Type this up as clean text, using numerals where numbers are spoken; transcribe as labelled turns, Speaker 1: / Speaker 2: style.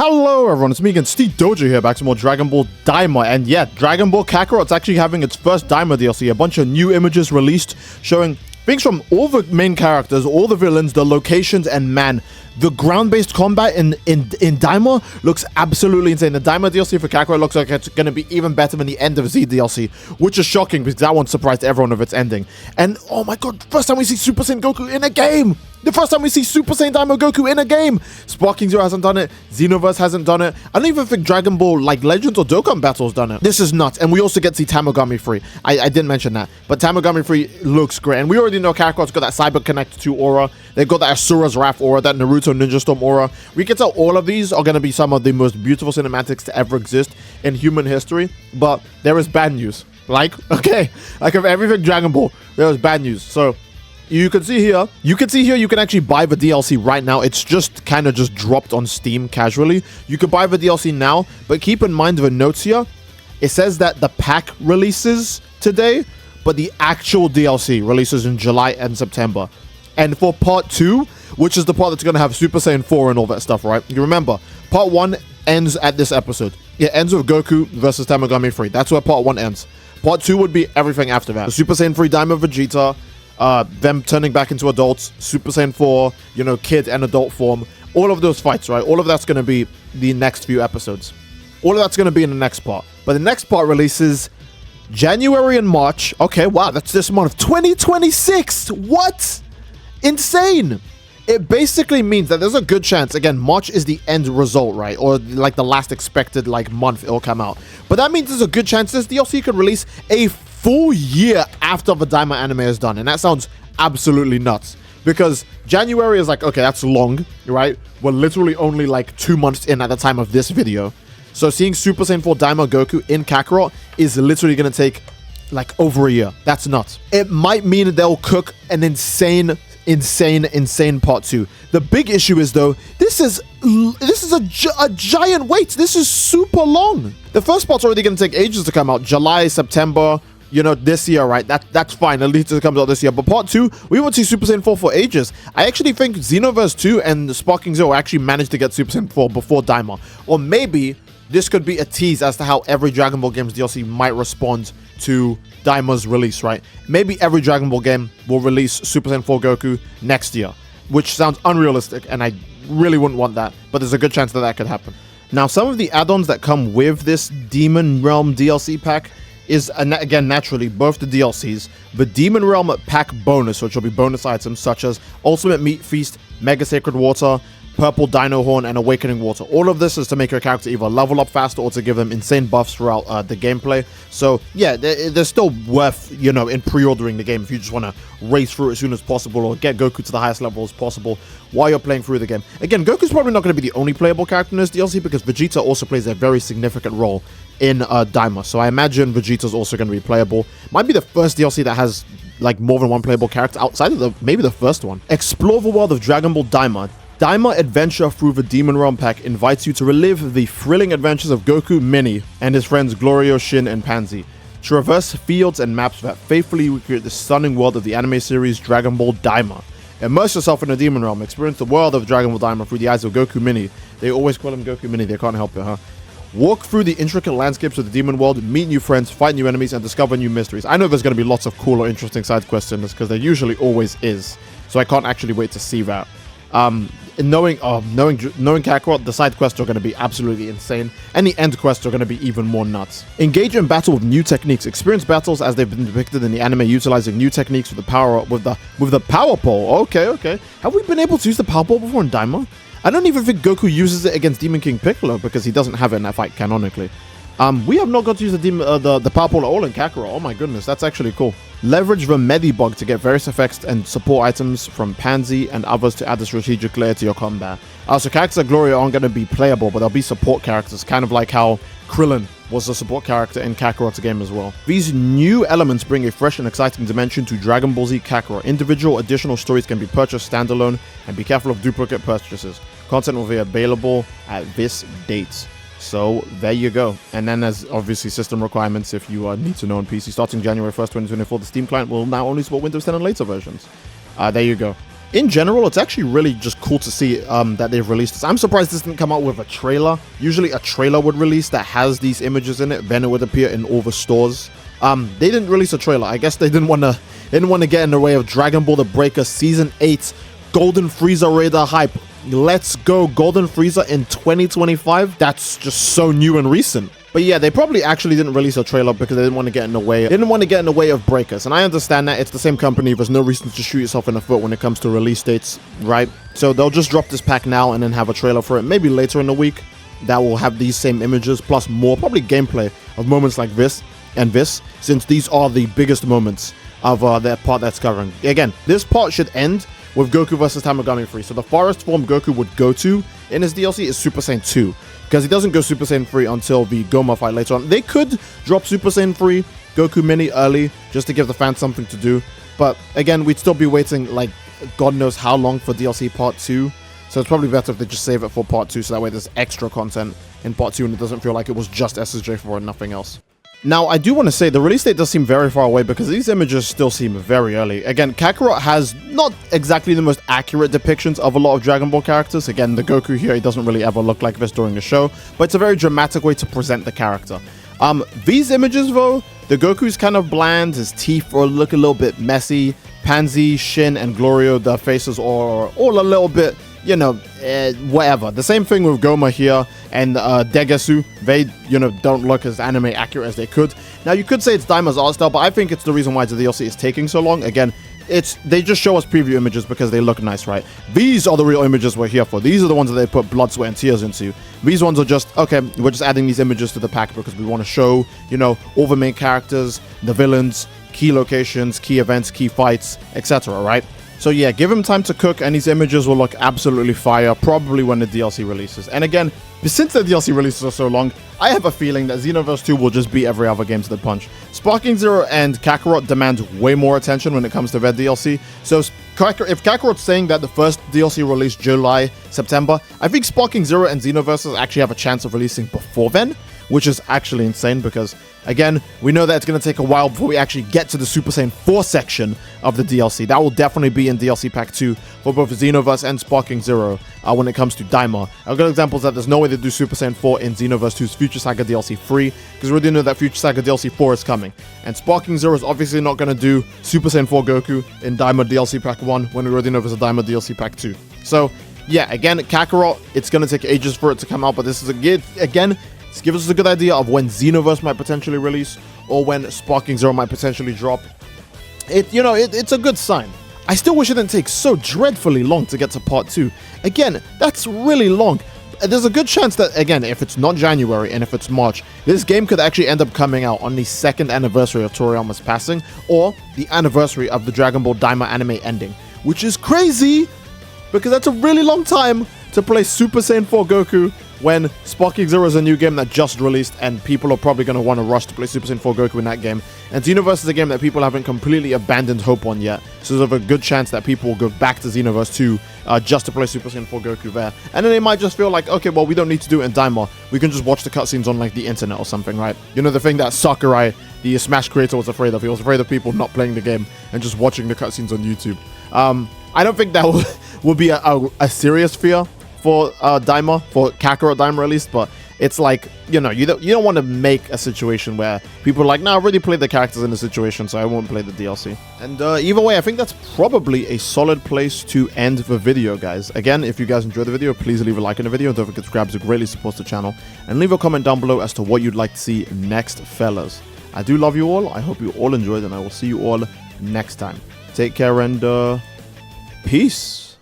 Speaker 1: Hello everyone, it's me again, Steve Doja here, back to more Dragon Ball Daima, and yeah, Dragon Ball Kakarot's actually having its first Daima DLC, a bunch of new images released showing things from all the main characters, all the villains, the locations, and man, the ground-based combat in Daima looks absolutely insane. The Daima DLC for Kakarot looks like it's going to be even better than the End of Z DLC, which is shocking because that one surprised everyone of its ending. And oh my god, first time we see Super Saiyan Goku in a game! The first time we see Super Saiyan Daima Goku in a game! Sparking Zero hasn't done it, Xenoverse hasn't done it, I don't even think Dragon Ball like Legends or Dokkan Battle's done it. This is nuts, and we also get to see Tamagami Free. I didn't mention that, but Tamagami Free looks great, and we already know Kakarot's got that Cyber Connect 2 aura, they've got that Asura's Wrath aura, that Naruto Ninja Storm aura. We can tell all of these are going to be some of the most beautiful cinematics to ever exist in human history, but there is bad news. Like of everything Dragon Ball, there is bad news. So you can see here, you can actually buy the DLC right now. It's just kind of just dropped on Steam casually. You can buy the DLC now, but keep in mind the notes here. It says that the pack releases today, but the actual DLC releases in July and September. And for part 2, which is the part that's going to have Super Saiyan 4 and all that stuff, right? You remember, part 1 ends at this episode. It ends with Goku versus Tamagami Free. That's where part 1 ends. Part 2 would be everything after that. The Super Saiyan 3 Daima Vegeta, them turning back into adults, Super Saiyan 4, you know, kid and adult form. All of those fights, right? All of that's going to be the next few episodes. All of that's going to be in the next part. But the next part releases January and March. Okay, wow, that's this month. 2026! What? Insane! It basically means that there's a good chance, again, March is the end result, right? Or like the last expected like month it'll come out. But that means there's a good chance this DLC could release a full year after the Daima anime is done. And that sounds absolutely nuts. Because January is like, okay, that's long, right? We're literally only like 2 months in at the time of this video. So seeing Super Saiyan 4 Daima Goku in Kakarot is literally going to take like over a year. That's nuts. It might mean they'll cook an insane part 2. The big issue is though, this is a giant wait. This is super long. The first part's already going to take ages to come out. July, September, you know, this year, right? That's fine. At least it comes out this year. But part 2, we won't see Super Saiyan 4 for ages. I actually think Xenoverse 2 and Sparking Zero actually managed to get Super Saiyan 4 before Daima. Or maybe this could be a tease as to how every Dragon Ball game's DLC might respond to Daima's release, right? Maybe every Dragon Ball game will release Super Saiyan 4 Goku next year, which sounds unrealistic, and I really wouldn't want that, but there's a good chance that that could happen. Now, some of the add-ons that come with this Demon Realm DLC pack is, again, naturally, both the DLCs, the Demon Realm pack bonus, which will be bonus items such as Ultimate Meat Feast, Mega Sacred Water, Purple Dino Horn, and Awakening Water. All of this is to make your character either level up faster or to give them insane buffs throughout the gameplay. So yeah, they're still worth, you know, in pre-ordering the game if you just want to race through it as soon as possible or get Goku to the highest level as possible while you're playing through the game. Again, Goku's probably not going to be the only playable character in this DLC because Vegeta also plays a very significant role in Daima. So I imagine Vegeta's also going to be playable. Might be the first DLC that has like more than one playable character outside of maybe the first one. Explore the world of Dragon Ball Daima. Daima Adventure through the Demon Realm pack invites you to relive the thrilling adventures of Goku, Mini, and his friends Glorio, Shin, and Pansy. Traverse fields and maps that faithfully recreate the stunning world of the anime series Dragon Ball Daima. Immerse yourself in the Demon Realm, experience the world of Dragon Ball Daima through the eyes of Goku Mini. They always call him Goku Mini, they can't help it, huh? Walk through the intricate landscapes of the Demon World, meet new friends, fight new enemies, and discover new mysteries. I know there's going to be lots of cool or interesting side quests in this, because there usually always is. So I can't actually wait to see that. Knowing Kakarot, the side quests are going to be absolutely insane, and the end quests are going to be even more nuts. Engage in battle with new techniques. Experience battles as they've been depicted in the anime, utilizing new techniques with the power pole. Okay. Have we been able to use the power pole before in Daima? I don't even think Goku uses it against Demon King Piccolo because he doesn't have it in that fight canonically. We have not got to use the power pole at all in Kakarot. Oh my goodness, that's actually cool. Leverage the Medibug to get various effects and support items from Pansy and others to add a strategic layer to your combat. So characters like Gloria aren't going to be playable, but they'll be support characters, kind of like how Krillin was a support character in Kakarot's game as well. These new elements bring a fresh and exciting dimension to Dragon Ball Z Kakarot. Individual additional stories can be purchased standalone, and be careful of duplicate purchases. Content will be available at this date. So there you go. And then there's obviously system requirements if you need to know on PC. Starting January 1st, 2024, the Steam client will now only support Windows 10 and later versions. There you go. in general, it's actually really just cool to see that they've released this. I'm surprised this didn't come out with a trailer. Usually a trailer would release that has these images in it, then it would appear in all the stores. They didn't release a trailer. I guess they didn't want to get in the way of Dragon Ball The Breaker Season 8 Golden Frieza Radar hype. Let's go, Golden Frieza in 2025. That's just so new and recent. But yeah, they probably actually didn't release a trailer because they didn't want to get in the way. They didn't want to get in the way of breakers. And I understand that it's the same company. There's no reason to shoot yourself in the foot when it comes to release dates, right? So they'll just drop this pack now and then have a trailer for it maybe later in the week that will have these same images plus more, probably gameplay of moments like this and this, since these are the biggest moments of that part that's covering. Again, this part should end with Goku versus Tamagami 3. So the farthest form Goku would go to in his DLC is Super Saiyan 2. Because he doesn't go Super Saiyan 3 until the Goma fight later on. They could drop Super Saiyan 3 Goku Mini early just to give the fans something to do. But again, we'd still be waiting like God knows how long for DLC Part 2. So it's probably better if they just save it for Part 2 so that way there's extra content in Part 2 and it doesn't feel like it was just SSJ4 and nothing else. Now, I do want to say the release date does seem very far away because these images still seem very early. Again, Kakarot has not exactly the most accurate depictions of a lot of Dragon Ball characters. Again, the Goku here, he doesn't really ever look like this during the show, but it's a very dramatic way to present the character. These images, though, the Goku's kind of bland, his teeth look a little bit messy. Pansy, Shin, and Glorio, their faces are all a little bit, you know, whatever. The same thing with Goma here and Degesu. They, you know, don't look as anime accurate as they could. Now, you could say it's Daima's art style, but I think it's the reason why the DLC is taking so long. Again, they just show us preview images because they look nice, right? These are the real images we're here for. These are the ones that they put blood, sweat, and tears into. These ones are just, okay, we're just adding these images to the pack because we want to show, you know, all the main characters, the villains, key locations, key events, key fights, etc., right? So yeah, give them time to cook and these images will look absolutely fire, probably when the DLC releases. And again, since the DLC releases are so long, I have a feeling that Xenoverse 2 will just beat every other game to the punch. Sparking Zero and Kakarot demand way more attention when it comes to their DLC. So if Kakarot's saying that the first DLC released July, September, I think Sparking Zero and Xenoverse actually have a chance of releasing before then, which is actually insane because, again, we know that it's going to take a while before we actually get to the Super Saiyan 4 section of the DLC. That will definitely be in DLC Pack 2 for both Xenoverse and Sparking Zero when it comes to Daima. A good example is that there's no way to do Super Saiyan 4 in Xenoverse 2's Future Saga DLC 3 because we already know that Future Saga DLC 4 is coming. And Sparking Zero is obviously not going to do Super Saiyan 4 Goku in Daima DLC Pack 1 when we already know there's a Daima DLC Pack 2. So, yeah, again, Kakarot, it's going to take ages for it to come out, but this is again, this gives us a good idea of when Xenoverse might potentially release or when Sparking Zero might potentially drop. It's a good sign. I still wish it didn't take so dreadfully long to get to Part 2. Again, that's really long. There's a good chance that, again, if it's not January and if it's March, this game could actually end up coming out on the 2nd anniversary of Toriyama's passing or the anniversary of the Dragon Ball Daima anime ending, which is crazy because that's a really long time to play Super Saiyan 4 Goku when Sparking Zero is a new game that just released and people are probably going to want to rush to play Super Saiyan 4 Goku in that game. And Xenoverse is a game that people haven't completely abandoned hope on yet. So there's a good chance that people will go back to Xenoverse 2 just to play Super Saiyan 4 Goku there. And then they might just feel like, okay, well, we don't need to do it in Daima. We can just watch the cutscenes on like the internet or something, right? You know, the thing that Sakurai, the Smash creator, was afraid of. He was afraid of people not playing the game and just watching the cutscenes on YouTube. I don't think that will be a serious fear for Daima, for Kakarot Daima at least, but it's like, you know, you don't want to make a situation where people are like, no, I already played the characters in the situation, so I won't play the DLC. And either way, I think that's probably a solid place to end the video, guys. Again, if you guys enjoyed the video, please leave a like on the video. Don't forget to subscribe, it greatly supports the channel. And leave a comment down below as to what you'd like to see next, fellas. I do love you all. I hope you all enjoyed, and I will see you all next time. Take care and peace.